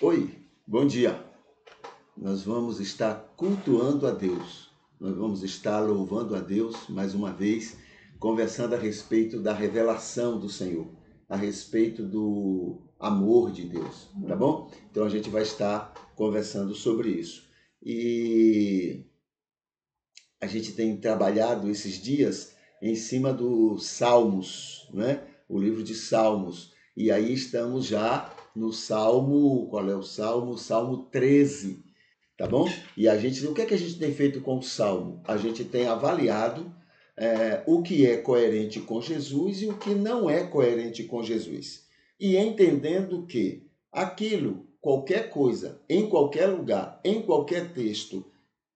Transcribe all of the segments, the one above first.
Oi, bom dia. Nós vamos estar cultuando a Deus. Nós vamos estar louvando a Deus mais uma vez, conversando a respeito da revelação do Senhor, a respeito do amor de Deus, tá bom? Então a gente vai estar conversando sobre isso. E a gente tem trabalhado esses dias em cima dos Salmos, né? O livro de Salmos. E aí estamos já no Salmo, qual é o Salmo? Salmo 13, tá bom? E o que é que a gente tem feito com o Salmo? A gente tem avaliado o que é coerente com Jesus e o que não é coerente com Jesus. E entendendo que aquilo, qualquer coisa, em qualquer lugar, em qualquer texto,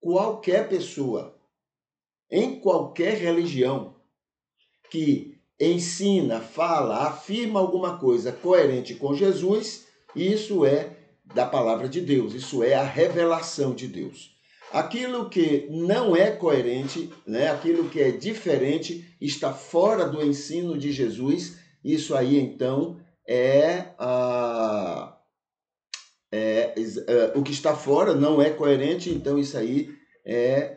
qualquer pessoa, em qualquer religião que ensina, fala, afirma alguma coisa coerente com Jesus, isso é da palavra de Deus, isso é a revelação de Deus. Aquilo que não é coerente, né, aquilo que é diferente, está fora do ensino de Jesus, isso aí então o que está fora não é coerente, então isso aí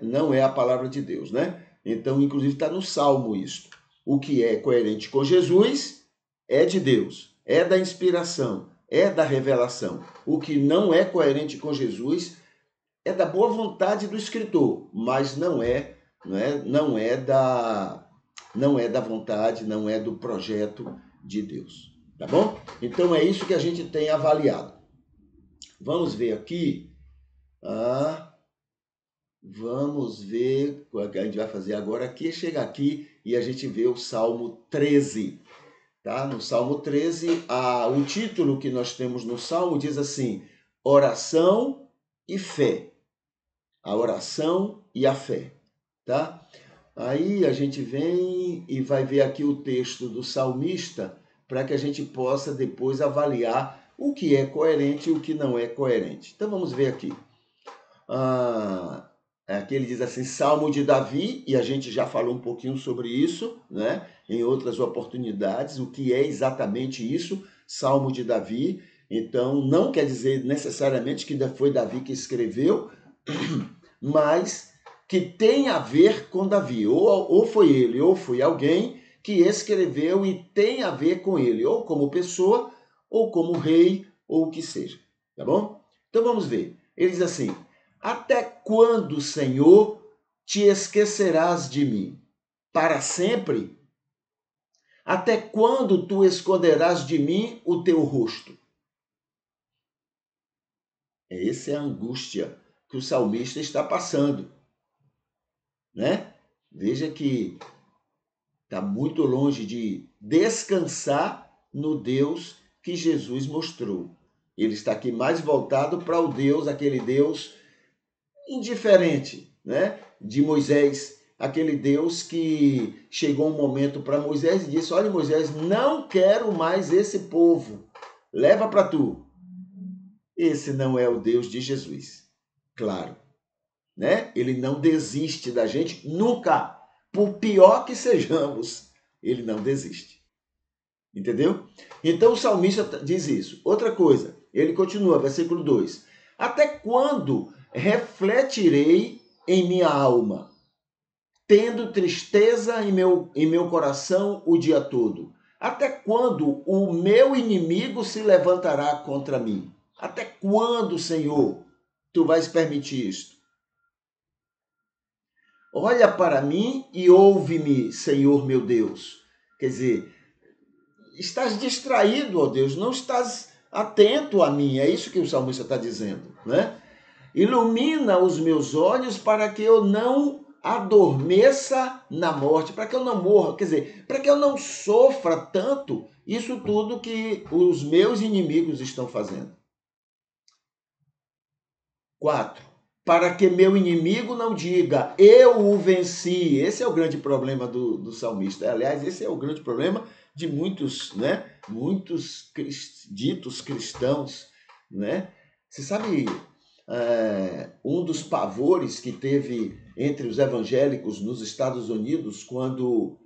não é a palavra de Deus, né? Então, inclusive, está no Salmo isso. O que é coerente com Jesus é de Deus, é da inspiração, é da revelação. O que não é coerente com Jesus é da boa vontade do escritor, mas não é da vontade, não é do projeto de Deus, tá bom? Então é isso que a gente tem avaliado. Vamos ver aqui. Vamos ver o que a gente vai fazer agora aqui. Chega aqui e a gente vê o Salmo 13. Tá? No Salmo 13, o título que nós temos no Salmo diz assim: oração e fé. A oração e a fé. Tá? Aí a gente vem e vai ver aqui o texto do salmista para que a gente possa depois avaliar o que é coerente e o que não é coerente. Então vamos ver aqui. Aqui ele diz assim, Salmo de Davi, e a gente já falou um pouquinho sobre isso, né? Em outras oportunidades, o que é exatamente isso, Salmo de Davi. Então, não quer dizer necessariamente que foi Davi que escreveu, mas que tem a ver com Davi. Ou foi ele, ou foi alguém que escreveu e tem a ver com ele, ou como pessoa, ou como rei, ou o que seja. Tá bom? Então vamos ver. Ele diz assim: até quando, Senhor, te esquecerás de mim? Para sempre? Até quando tu esconderás de mim o teu rosto? Essa é a angústia que o salmista está passando, né? Veja que está muito longe de descansar no Deus que Jesus mostrou. Ele está aqui mais voltado para o Deus, aquele Deus indiferente, né? De Moisés, aquele Deus que chegou um momento para Moisés e disse: olha, Moisés, não quero mais esse povo, leva para tu. Esse não é o Deus de Jesus, claro, né? Ele não desiste da gente nunca, por pior que sejamos, ele não desiste. Entendeu? Então o salmista diz isso. Outra coisa, ele continua, versículo 2: até quando refletirei em minha alma, tendo tristeza em meu coração o dia todo? Até quando o meu inimigo se levantará contra mim? Até quando, Senhor, tu vais permitir isto? Olha para mim e ouve-me, Senhor meu Deus. Quer dizer, estás distraído, ó Deus, não estás atento a mim. É isso que o salmista está dizendo, né? Ilumina os meus olhos para que eu não adormeça na morte, para que eu não morra, quer dizer, para que eu não sofra tanto isso tudo que os meus inimigos estão fazendo. 4. Para que meu inimigo não diga, eu o venci. Esse é o grande problema do salmista. Aliás, esse é o grande problema de muitos, né? Muitos ditos cristãos, né? Você sabe, um dos pavores que teve entre os evangélicos nos Estados Unidos quando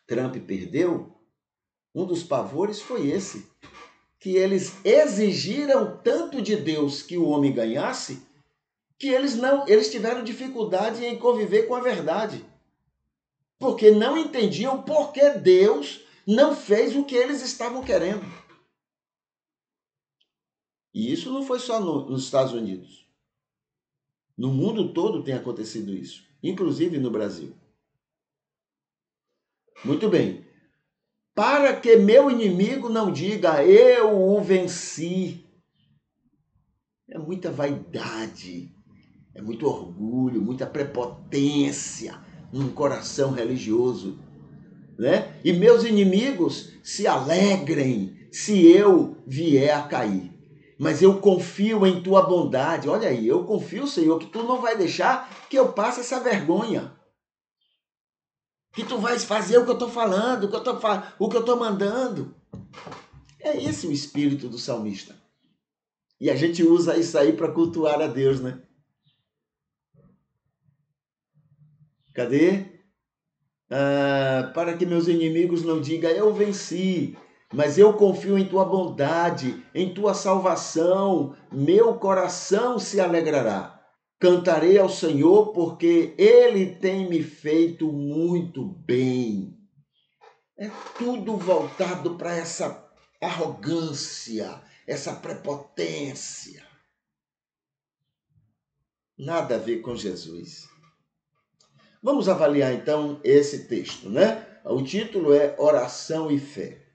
Trump perdeu, um dos pavores foi esse. que eles exigiram tanto de Deus que o homem ganhasse, que eles tiveram dificuldade em conviver com a verdade. Porque não entendiam por que Deus não fez o que eles estavam querendo. E isso não foi só nos Estados Unidos. No mundo todo tem acontecido isso, inclusive no Brasil. Muito bem. Para que meu inimigo não diga, eu o venci. É muita vaidade, é muito orgulho, muita prepotência num coração religioso, né? E meus inimigos se alegrem se eu vier a cair. Mas eu confio em tua bondade. Olha aí, eu confio, Senhor, que tu não vai deixar que eu passe essa vergonha. Que tu vais fazer o que eu estou falando, o que eu estou mandando. É esse o espírito do salmista. E a gente usa isso aí para cultuar a Deus, né? Cadê? Para que meus inimigos não digam, eu venci, mas eu confio em tua bondade, em tua salvação, meu coração se alegrará. Cantarei ao Senhor porque Ele tem me feito muito bem. É tudo voltado para essa arrogância, essa prepotência. Nada a ver com Jesus. Vamos avaliar então esse texto, né? O título é Oração e Fé.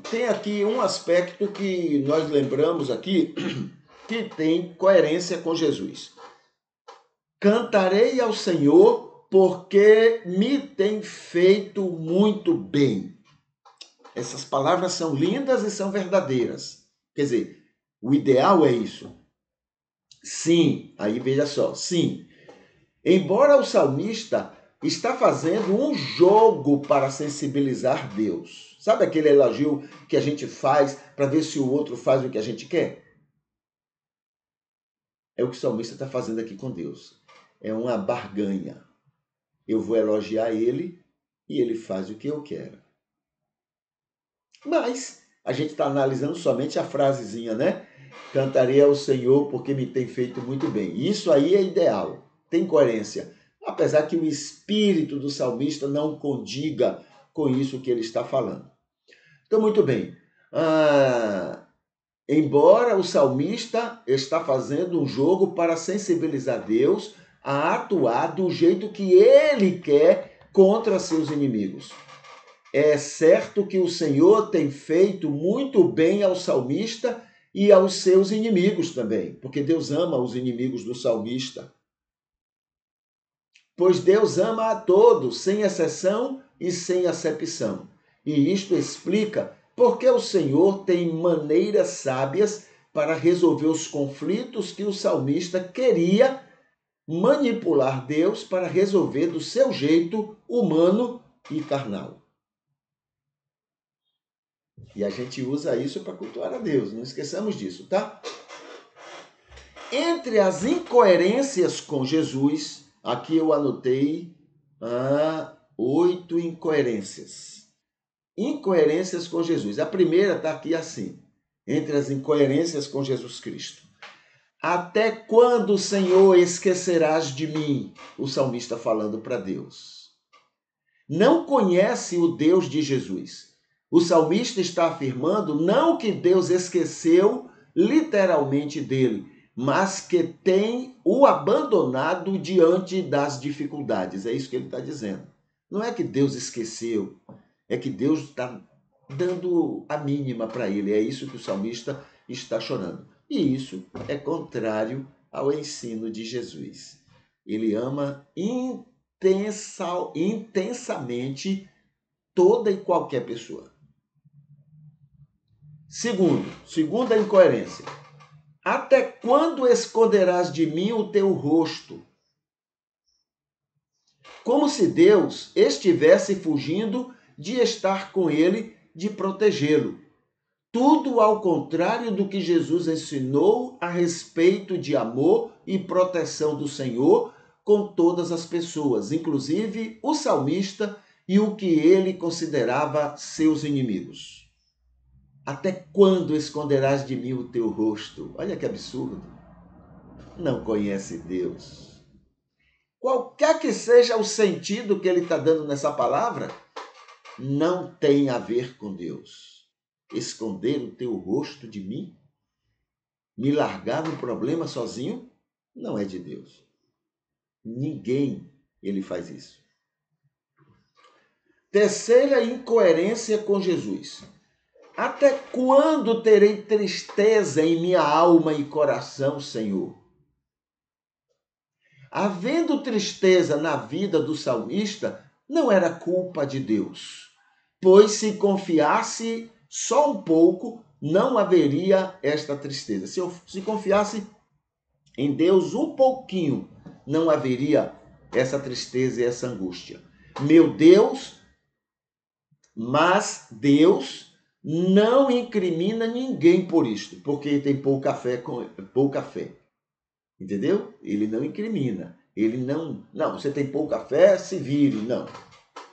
Tem aqui um aspecto que nós lembramos aqui que tem coerência com Jesus. Cantarei ao Senhor porque me tem feito muito bem. Essas palavras são lindas e são verdadeiras. Quer dizer, o ideal é isso. Sim, aí veja só, sim. Embora o salmista está fazendo um jogo para sensibilizar Deus. Sabe aquele elogio que a gente faz para ver se o outro faz o que a gente quer? É o que o salmista está fazendo aqui com Deus. É uma barganha. Eu vou elogiar ele e ele faz o que eu quero. Mas a gente está analisando somente a frasezinha, né? Cantarei ao Senhor porque me tem feito muito bem. Isso aí é ideal, tem coerência. Apesar que o espírito do salmista não condiga com isso que ele está falando. Então, muito bem. Embora o salmista está fazendo um jogo para sensibilizar Deus a atuar do jeito que ele quer contra seus inimigos. É certo que o Senhor tem feito muito bem ao salmista e aos seus inimigos também, porque Deus ama os inimigos do salmista. Pois Deus ama a todos, sem exceção e sem acepção. E isto explica por que o Senhor tem maneiras sábias para resolver os conflitos que o salmista queria manipular Deus para resolver do seu jeito humano e carnal. E a gente usa isso para cultuar a Deus, não esqueçamos disso, tá? Entre as incoerências com Jesus, aqui eu anotei 8 incoerências. Incoerências com Jesus. A primeira está aqui assim, entre as incoerências com Jesus Cristo. Até quando, Senhor, esquecerás de mim? O salmista falando para Deus. Não conhece o Deus de Jesus. O salmista está afirmando não que Deus esqueceu literalmente dele, mas que tem o abandonado diante das dificuldades. É isso que ele está dizendo. Não é que Deus esqueceu, é que Deus está dando a mínima para ele. É isso que o salmista está chorando. E isso é contrário ao ensino de Jesus. Ele ama intensamente toda e qualquer pessoa. Segunda incoerência. Até quando esconderás de mim o teu rosto? Como se Deus estivesse fugindo de estar com ele, de protegê-lo. Tudo ao contrário do que Jesus ensinou a respeito de amor e proteção do Senhor com todas as pessoas, inclusive o salmista e o que ele considerava seus inimigos. Até quando esconderás de mim o teu rosto? Olha que absurdo. Não conhece Deus. Qualquer que seja o sentido que ele está dando nessa palavra, não tem a ver com Deus. Esconder o teu rosto de mim? Me largar no problema sozinho? Não é de Deus. Ninguém ele faz isso. Terceira incoerência com Jesus. Até quando terei tristeza em minha alma e coração, Senhor? Havendo tristeza na vida do salmista, não era culpa de Deus, pois se confiasse só um pouco, não haveria esta tristeza. Se confiasse em Deus um pouquinho, não haveria essa tristeza e essa angústia. Meu Deus, mas Deus não incrimina ninguém por isto, porque tem pouca fé. Entendeu? Ele não incrimina. Ele não, você tem pouca fé, se vire. Não.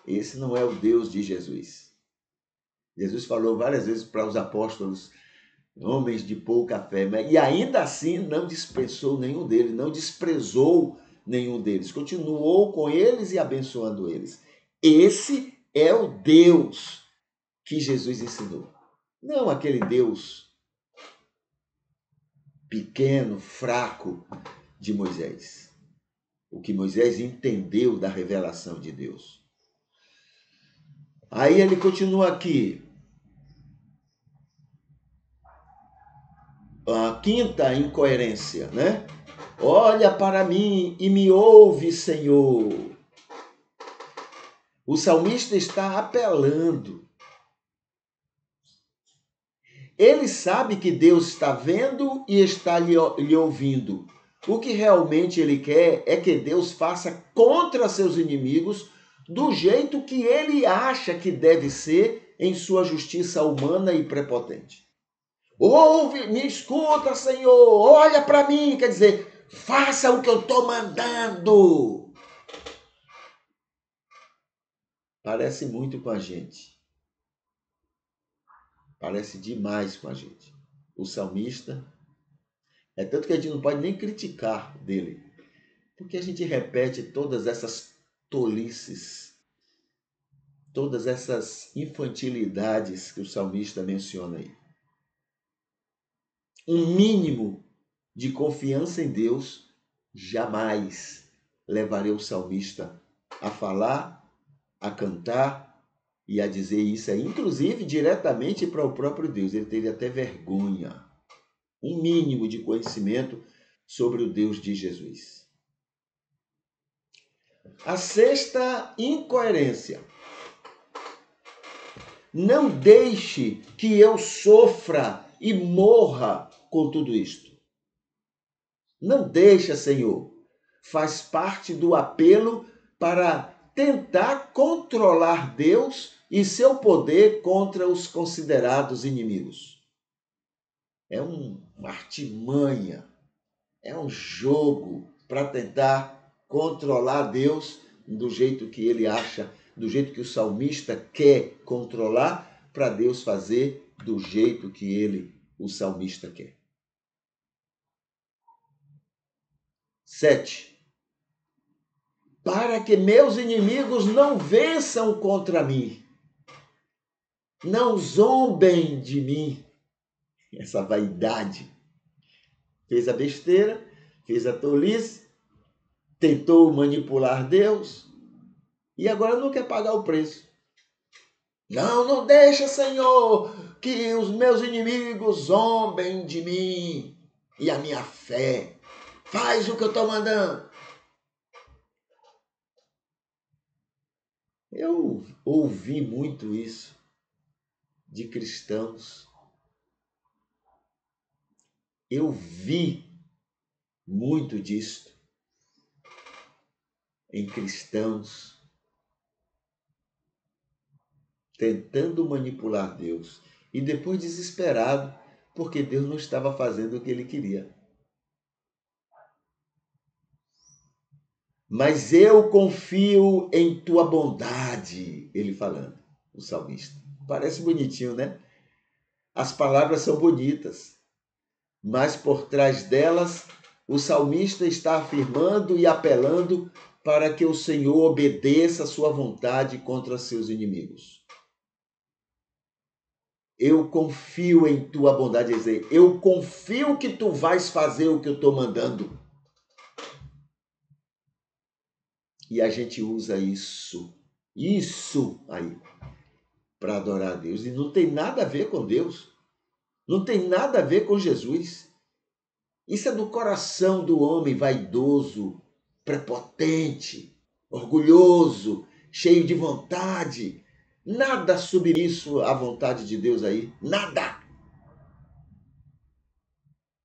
Esse não é o Deus de Jesus. Jesus falou várias vezes para os apóstolos, homens de pouca fé, e ainda assim não dispensou nenhum deles, não desprezou nenhum deles, continuou com eles e abençoando eles. Esse é o Deus que Jesus ensinou. Não aquele Deus pequeno, fraco de Moisés. O que Moisés entendeu da revelação de Deus. Aí ele continua aqui. A quinta incoerência, né? Olha para mim e me ouve, Senhor. O salmista está apelando. Ele sabe que Deus está vendo e está lhe ouvindo. O que realmente ele quer é que Deus faça contra seus inimigos do jeito que ele acha que deve ser em sua justiça humana e prepotente. Ouve, me escuta, Senhor, olha para mim, quer dizer, faça o que eu estou mandando. Parece muito com a gente. Parece demais com a gente. O salmista, é tanto que a gente não pode nem criticar dele, porque a gente repete todas essas tolices, todas essas infantilidades que o salmista menciona aí. Um mínimo de confiança em Deus jamais levaria o salmista a falar, a cantar e a dizer isso aí, inclusive diretamente para o próprio Deus. Ele teria até vergonha. Um mínimo de conhecimento sobre o Deus de Jesus. A sexta incoerência. Não deixe que eu sofra e morra com tudo isto. Não deixa, Senhor. Faz parte do apelo para tentar controlar Deus e seu poder contra os considerados inimigos. É uma artimanha, é um jogo para tentar controlar Deus do jeito que ele acha, do jeito que o salmista quer controlar, para Deus fazer do jeito que o salmista quer. 7. Para que meus inimigos não vençam contra mim, não zombem de mim. Essa vaidade. Fez a besteira, fez a tolice, tentou manipular Deus e agora não quer pagar o preço. Não deixa, Senhor, que os meus inimigos zombem de mim e a minha fé. Faz o que eu estou mandando. Eu ouvi muito isso de cristãos. Eu vi muito disto em cristãos tentando manipular Deus e depois desesperado porque Deus não estava fazendo o que ele queria. Mas eu confio em tua bondade, ele falando, o salmista. Parece bonitinho, né? As palavras são bonitas, mas por trás delas o salmista está afirmando e apelando para que o Senhor obedeça a sua vontade contra seus inimigos. Eu confio em tua bondade, eu confio que tu vais fazer o que eu estou mandando. E a gente usa isso aí, para adorar a Deus. E não tem nada a ver com Deus. Não tem nada a ver com Jesus. Isso é do coração do homem vaidoso, prepotente, orgulhoso, cheio de vontade. Nada submisso à vontade de Deus aí. Nada.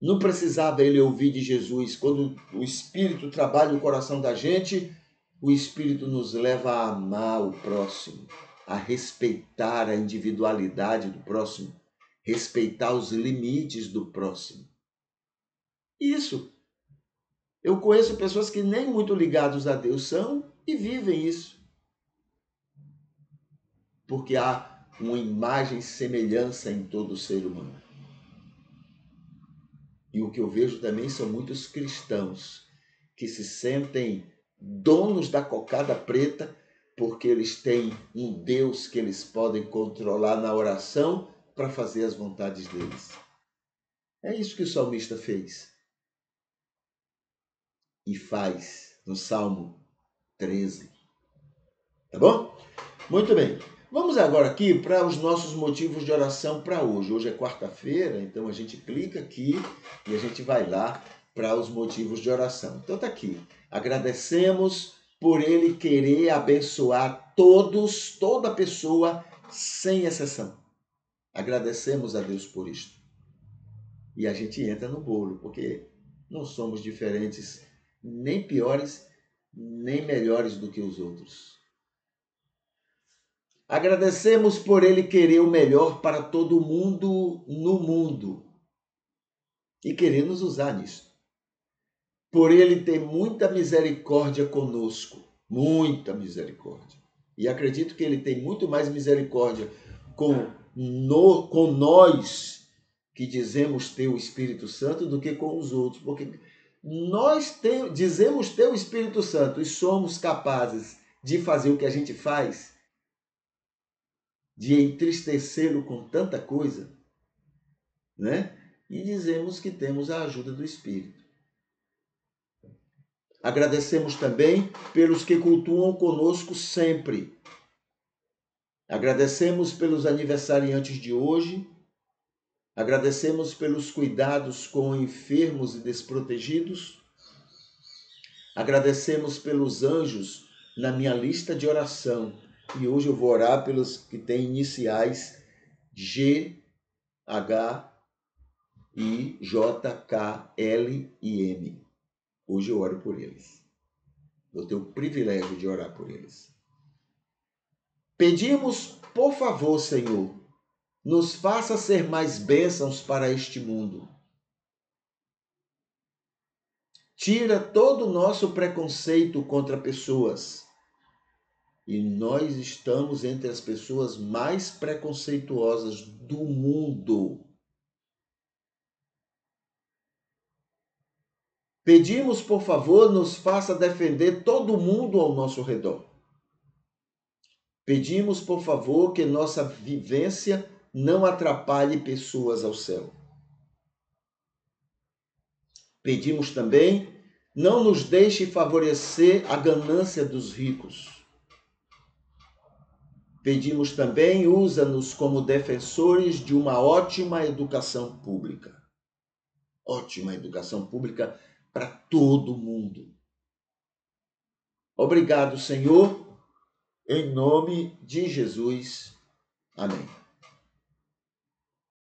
Não precisava ele ouvir de Jesus. Quando o Espírito trabalha no coração da gente, o Espírito nos leva a amar o próximo, a respeitar a individualidade do próximo, respeitar os limites do próximo. Isso. Eu conheço pessoas que nem muito ligados a Deus são e vivem isso. Porque há uma imagem e semelhança em todo ser humano. E o que eu vejo também são muitos cristãos que se sentem donos da cocada preta porque eles têm um Deus que eles podem controlar na oração para fazer as vontades deles. É isso que o salmista fez. E faz no Salmo 13. Tá bom? Muito bem. Vamos agora aqui para os nossos motivos de oração para hoje. Hoje é quarta-feira, então a gente clica aqui e a gente vai lá para os motivos de oração. Então tá aqui. Agradecemos por ele querer abençoar todos, toda pessoa, sem exceção. Agradecemos a Deus por isto. E a gente entra no bolo, porque não somos diferentes, nem piores, nem melhores do que os outros. Agradecemos por ele querer o melhor para todo mundo no mundo e querer nos usar nisso. Por ele ter muita misericórdia conosco, muita misericórdia. E acredito que ele tem muito mais misericórdia com nós que dizemos ter o Espírito Santo do que com os outros, porque nós dizemos ter o Espírito Santo e somos capazes de fazer o que a gente faz, de entristecê-lo com tanta coisa, né? E dizemos que temos a ajuda do Espírito. Agradecemos também pelos que cultuam conosco sempre. Agradecemos pelos aniversariantes de hoje. Agradecemos pelos cuidados com enfermos e desprotegidos. Agradecemos pelos anjos na minha lista de oração. E hoje eu vou orar pelos que têm iniciais G, H, I, J, K, L e M. Hoje eu oro por eles. Eu tenho o privilégio de orar por eles. Pedimos, por favor, Senhor, nos faça ser mais bênçãos para este mundo. Tira todo o nosso preconceito contra pessoas. E nós estamos entre as pessoas mais preconceituosas do mundo. Pedimos, por favor, nos faça defender todo mundo ao nosso redor. Pedimos, por favor, que nossa vivência não atrapalhe pessoas ao céu. Pedimos também, não nos deixe favorecer a ganância dos ricos. Pedimos também, usa-nos como defensores de uma ótima educação pública. Ótima educação pública para todo mundo. Obrigado, Senhor, em nome de Jesus. Amém.